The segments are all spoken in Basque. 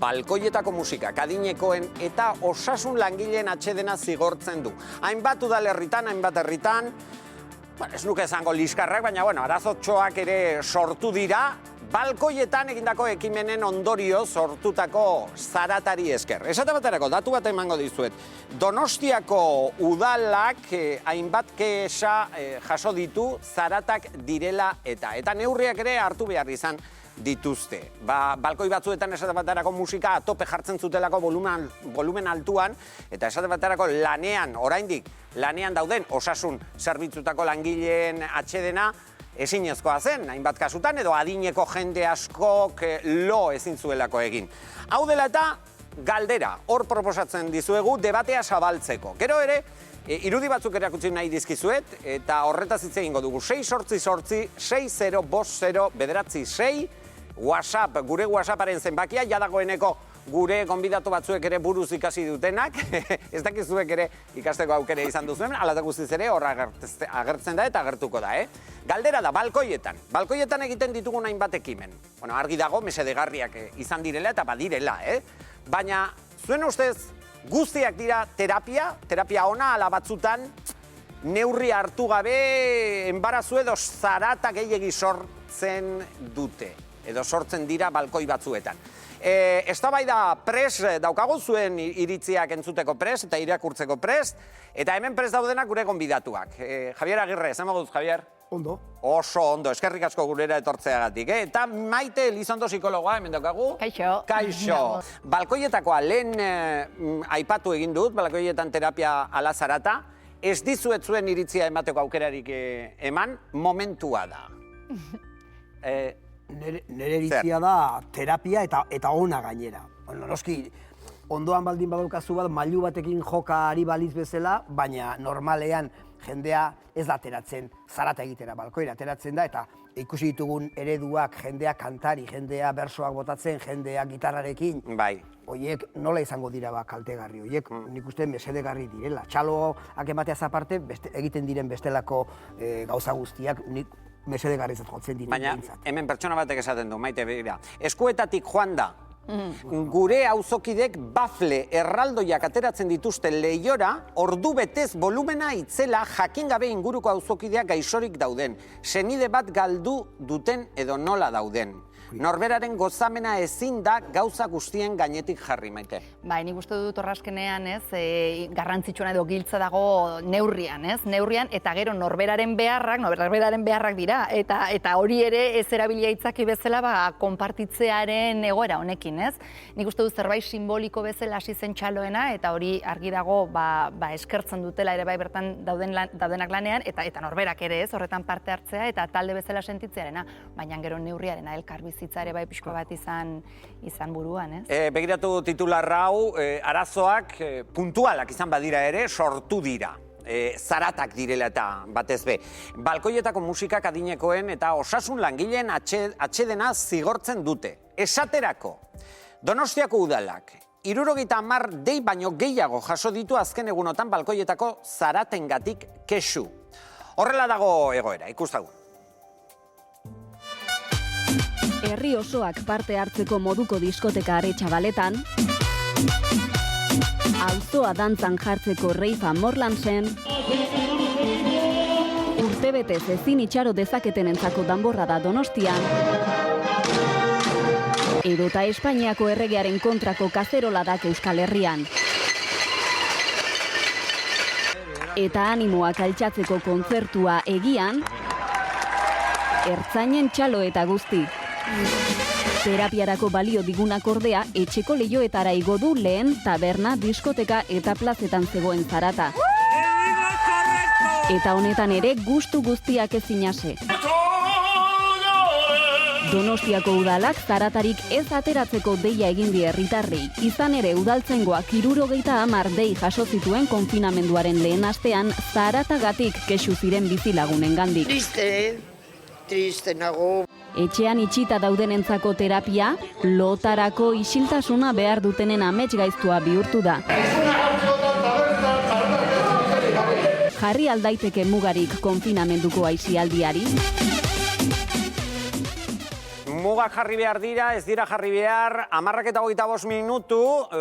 balkoietako musikak adinekoen eta osasun langileen atsedena zigortzen du. Hainbat udalerritan, hainbat herritan, ez nuke esango liskarrak, baina arazotxoak ere sortu dira, balkoietan egindako ekimenen ondorio sortutako zaratari esker. Esate baterako, datu bat emango dizuet. Donostiako udalak hainbat kexa jaso ditu zaratak direla eta neurriak ere hartu behar izan dituzte. Balkoi batzuetan esate baterako musika tope jartzen zutelako volumen altuan, eta esate baterako lanean, oraindik lanean dauden osasun zerbitzutako langileen atsedena, ezinezkoa zen, hainbat kasutan, edo adineko jende askok lo ezin zuelako egin. Hau dela eta galdera, hor proposatzen dizuegu, debatea zabaltzeko. Gero ere, irudi batzuk erakutsi nahi dizkizuet, eta horretaz hitz egingo dugu 688-6050-996, WhatsApp, gure WhatsApparen zenbakia, jadagoeneko gure gonbidatu batzuek ere buruz ikasi dutenak, ez dakizuek ere ikasteko aukere izan duzuen, ala da guztiz ere hor agertzen da eta agertuko da, Galdera da, balkoietan. Balkoietan egiten ditugun hainbat ekimen. Argi dago, mesedegarriak izan direla eta badirela, Baina, zuen ustez, guztiak dira terapia ona, ala batzutan, neurri hartu gabe, enbarazu edo zarata gehiegi sortzen dute, edo sortzen dira balkoi batzuetan. Eztabaida prest daukagu, zuen iritziak entzuteko prest eta irakurtzeko prest, eta hemen prest daudenak gure gonbidatuak. Javier Agirre, zen moduz, Javier? Ondo. Oso ondo, eskerrik asko gurera etortzeagatik. Eta Maite Elizondo psikologoa, hemen daukagu? Kaixo. Kaixo. Balkoietakoa lehen aipatu egin dut, balkoietan terapia ala zarata, ez dizuet zuen iritzia emateko aukerarik eman, momentua da. Nire iritzia da terapia eta ona gainera. Noski, ondoan baldin badaukazu bat, mailu batekin joka ari baliz bezala, baina normalean jendea ez da ateratzen zarata egitera, balkoira ateratzen da, eta ikusi ditugun ereduak, jendea kantari, jendea bersoak botatzen, jendea gitarrarekin. Bai. Oiek nola izango dira kaltegarri, oiek nik uste mesedegarri direla. Txaloak emateaz aparte, egiten diren bestelako gauza guztiak, nik mesedegarri jotzen diren. Baina hemen pertsona batek esaten du, Maite, begira, eskuetatik joan da, gure auzokidek bafle erraldoiak ateratzen dituzte lehiora, ordu betez volumena itzela jakin gabe inguruko auzokideak gaixorik dauden, senide bat galdu duten edo nola dauden. Norberaren gozamena ezin da gauza guztien gainetik jarri, Maite. Bai, nik uste dut horrazkenean, garrantzitsuena edo giltza dago neurrian, Neurrian, eta gero norberaren beharrak dira, eta hori ere ez erabilia itzaki bezala konpartitzearen egoera honekin, Nik uste dut zerbait simboliko bezala hasi zen txaloena, eta hori argi dago eskertzen dutela ere bai bertan daudenak lanean, eta norberak ere horretan parte hartzea, eta talde bezala sentitzearena, baina gero neurriarena elkarbizitzea ere bai pixko bat izan buruan, Begiratu titular hau, arazoak puntualak izan badira ere, sortu dira. Zaratak direla eta batez be. Balkoietako musikak adinekoen eta osasun langileen atsedena zigortzen dute. Esaterako, Donostiako udalak, 70 dei baino gehiago jaso ditu azken egunotan balkoietako zaratengatik kexu. Horrela dago egoera, ikustagun. Herri osoak parte hartzeko moduko diskoteka Aretxabaletan, auzoa dantzan jartzeko Reifa Morlansen, urtebetez ezin itxaro dezaketenentzako danborra da Donostian, edota Espainiako erregearen kontrako kazerola-dak Euskal Herrian. Eta animoak altxatzeko kontzertua egian, ertzainen txalo eta guzti. Terapiarako balio digunak ordea, etxeko lehioetara igo du lehen taberna, diskoteka eta plazetan zegoen zarata. Eta honetan ere gustu guztiak ezin ase. Donostiako udalak zaratarik ez ateratzeko deia egin die herritarrei. Izan ere udaltzaingoak 70 dei jaso zituen konfinamenduaren lehen astean zaratagatik kexu ziren bizilagunengandik. Triste nago. Etxean itxita daudenentzako terapia, lotarako isiltasuna behar dutenen amets gaiztua bihurtu da. Jarri aldaiteke mugarik konfinamenduko aisialdiari? mugak jarri behar dira, ez dira jarri behar, 10:25 minutu,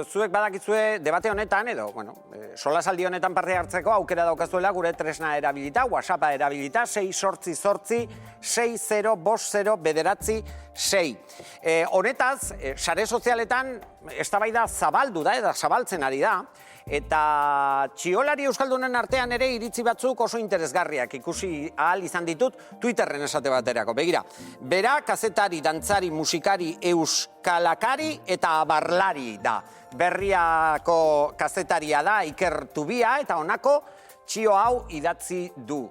zuek badakizue debate honetan, edo, bueno, solasaldi honetan parte hartzeko aukera daukazuela gure tresna erabilita, WhatsAppa erabilita, 6-8-60-60-50-6. Honetaz, sare sozialetan, eztabaida zabaldu da, eta zabaltzen ari da, eta txiolari euskaldunen artean ere iritzi batzuk oso interesgarriak ikusi ahal izan ditut Twitterren esate baterako. Begira, bera kazetari, dantzari, musikari, euskalakari eta abarlari da. Berriako kazetaria da Iker Tubia eta honako txio hau idatzi du.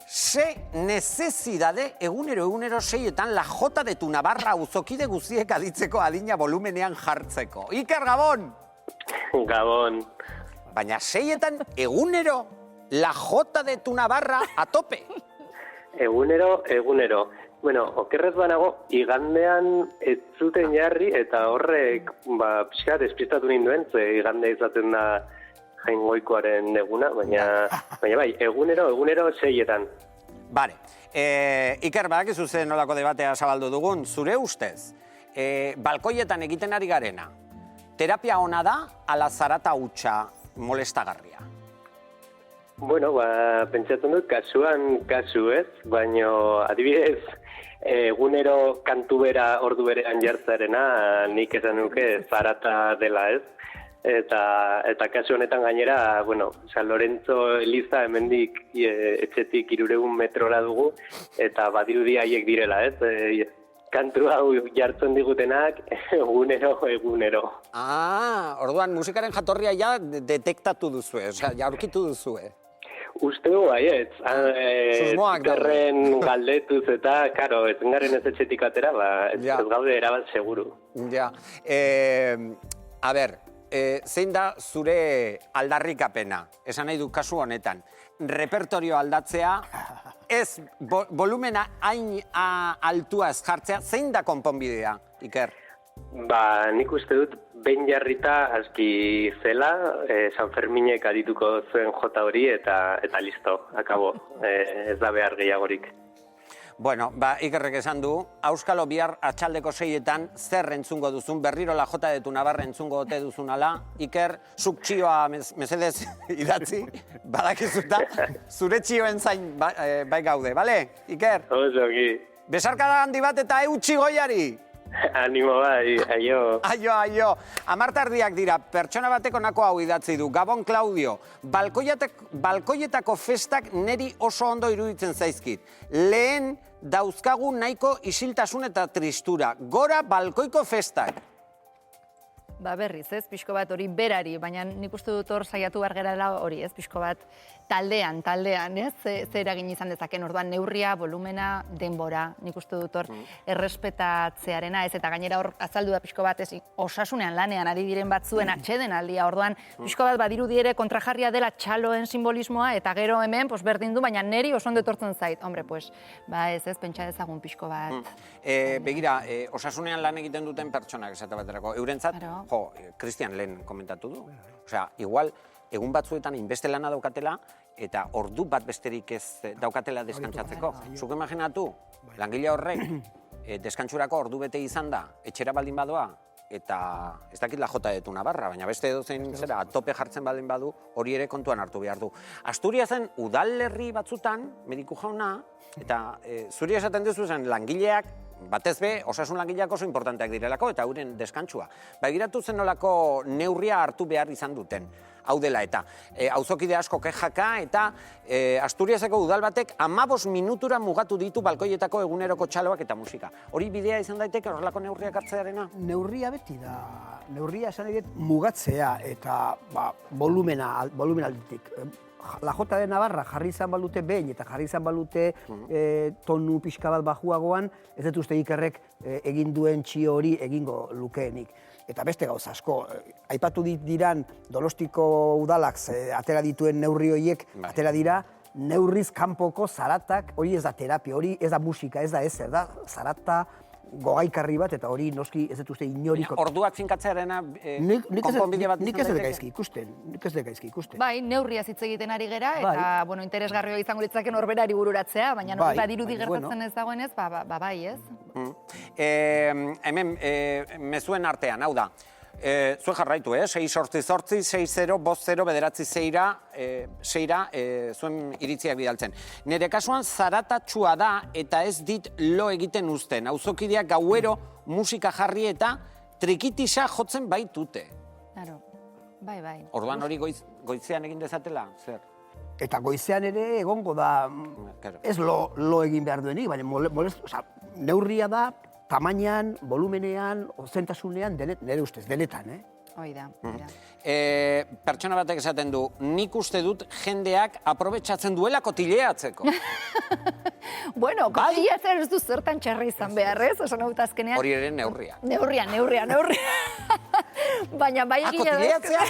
Ze necesidade egunero 6etan la jota de tu Navarra auzokide guztiek aditzeko adina volumenean jartzeko. Iker, Gabon! Gabon. Baina 6etan egunero la jota de tu Navarra a tope. Egunero. Bueno, okerrez banago, igandean ez zuten jarri eta horrek pixka despistatu ninduen, ze igande izaten da Jaingoikoaren eguna, baina bai, egunero 6etan. Bale, Iker, badakizu zen nolako debatea zabaldu dugun, zure ustez, balkoietan egiten ari garena, terapia ona da, ala zarata hutsa molestagarria? Bueno, pentsatzen dut kasuan kasu ez, baina adibidez, egunero kantu bera ordu berean jartzarena nik esan nuke zarata dela ez. Eta kasu honetan gainera, bueno, San Lorenzo Eliza hemendik etxetik 300 metrora dugu, eta badirudi haiek direla ez. Kantu hau jartzen digutenak egunero. Orduan musikaren jatorria ja detektatu duzue, osea, aurkitu duzue. Uste du baietz, Twitterren galdetuz eta, karo, ez garen ez etxetik atera, ez gaude erabat seguru. Ja, a ber, zein da zure aldarrikapena, esan nahi du kasu honetan, repertorio aldatzea, ez volumena hain altua ez jartzea, zein da konponbidea, Iker? Nik uste dut, behin jarrita aski zela, San Ferminek adituko zuen jota hori eta listo, akabo, ez da behar gehiagorik. Bueno, Ikerrek esan du, auskalo bihar atxaldeko 6etan zer entzungo duzun, berriro la jota de tu Navarra entzungo ote duzunala. Iker, zuk txioa mesedez idatzi, badakizuta, zure txioen zain bai gaude, bale, Iker? Osoki. Besarkada handi bat eta eutxi goiari! Animo bai, aio. Aio. 10 dira, pertsona bateko nako hau idatzi du. Gabon Claudio, balkoietako festak neri oso ondo iruditzen zaizkit. Lehen dauzkagu nahiko isiltasun eta tristura. Gora balkoiko festak. Berriz, ez, pixko bat hori berari, baina nik uste dut hor saiatu behar gerala hori, ez, pixko bat taldean, ez, ze eragin izan dezaken, orduan neurria, volumena, denbora, nik uste dut hor errespetatzearena, ez, eta gainera hor azaldu da pixko bat, ez, osasunean lanean ari diren batzuen atxeden aldia, orduan pixko bat badirudi ere kontrajarria dela txaloen simbolismoa, eta gero hemen, berdin du, baina neri oso ondo etortzen zait, hombre, ez, pentsa dezagun pixko bat. Begira, osasunean lan egiten duten pertsonak esate baterako, eurentzat, Christian lehen komentatu du. Osea, igual, egun batzuetan inbeste lana daukatela, eta ordu bat besterik ez daukatela deskantzatzeko. Zuk imaginatu, langile horrek, deskantsurako ordu bete izan da, etxera baldin badoa, eta ez dakit la jota de tu Navarra, baina beste edozein zera, tope jartzen baldin badu, hori ere kontuan hartu behar du. Asturiasen udalerri batzutan, mediku jauna, eta zuri esaten duzu zen langileak, batez be, osasun langileak oso importanteak direlako eta euren deskantsua. Begiratu zen nolako neurria hartu behar izan duten. Hau dela eta auzokide asko kexaka eta Asturiaseko udal batek 15 minutura mugatu ditu balkoietako eguneroko txaloak eta musika. Hori bidea izan daiteke horrelako neurriak hartzearena? Neurria beti da. Neurria esan edet mugatzea eta volumena aldetik. La Jota de Navarra jarri izan balute behin eta jarri izan balute tonu pixka bat bajuagoan, ez dut uste Ikerrek egin duen txio hori egingo lukeenik. Eta beste gauza asko, aipatu diran Donostiko udalak atera dituen neurri horiek, atera dira neurriz kanpoko zaratak, hori ez da terapia, hori ez da musika, ez da ezer, da zarata, gogaikarri bat, eta hori noski ez dut uste inorik... Orduak finkatzearena Nik konponbide bat ez izan dut daiteke? gaizki ikusten. Bai, neurriaz hitz egiten ari gera, eta, bueno, interesgarria izango litzake norberari bururatzea, baina Bai, badirudi baina, gertatzen ez dagoenez, bai, ez? Hemen, mezuen artean, hau da, zuen jarraitu, 6-8-8, 6-0-5-0, bederatzi seira, zuen iritziak bidaltzen. Nire kasuan zaratatsua da eta ez dit lo egiten uzten. Auzokideak gauero musika jarri eta trikitisa jotzen baitute. Claro, bai. Orduan hori goizean egin dezatela, zer? Eta goizean ere egongo da, ez lo egin behar duenik, baina neurria da, tamainan, volumenean, ozentasunean, nire ustez, denetan, Hoi da. Pertsona batek esaten du, nik uste dut jendeak aprobetxatzen duela kotileatzeko. Bueno, kotileatzen ez du zertan txarra izan behar, ez? Oso naut azkenean... Hori ere neurria. Neurria. Baina bai egine... Kotileatzea?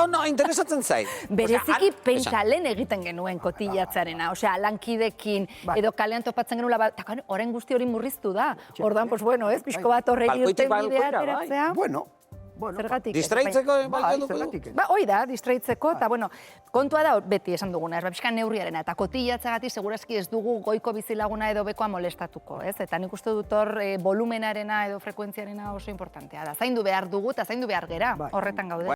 No, interesatzen zait. Bereziki pentsalen egiten genuen kotileatzearena. Osea, lankidekin, edo kalean topatzen genuen, eta orain guzti hori murriztu da. Orduan, pues bueno, ez, pixko bat horregi urten bidea ateratzea. Bueno, Zergatik. Distraitzeko Hoi da, distraitzeko, eta bueno, kontua da beti esan duguna, ez pixka neurriarena, eta kotilatzeagatik segurazki ez dugu goiko bizilaguna edo bekoa molestatuko, ez? Eta nik uste dut hor volumenarena edo frekuentziarena oso importantea da. Zaindu behar dugu eta zaindu behar gera, horretan gaude.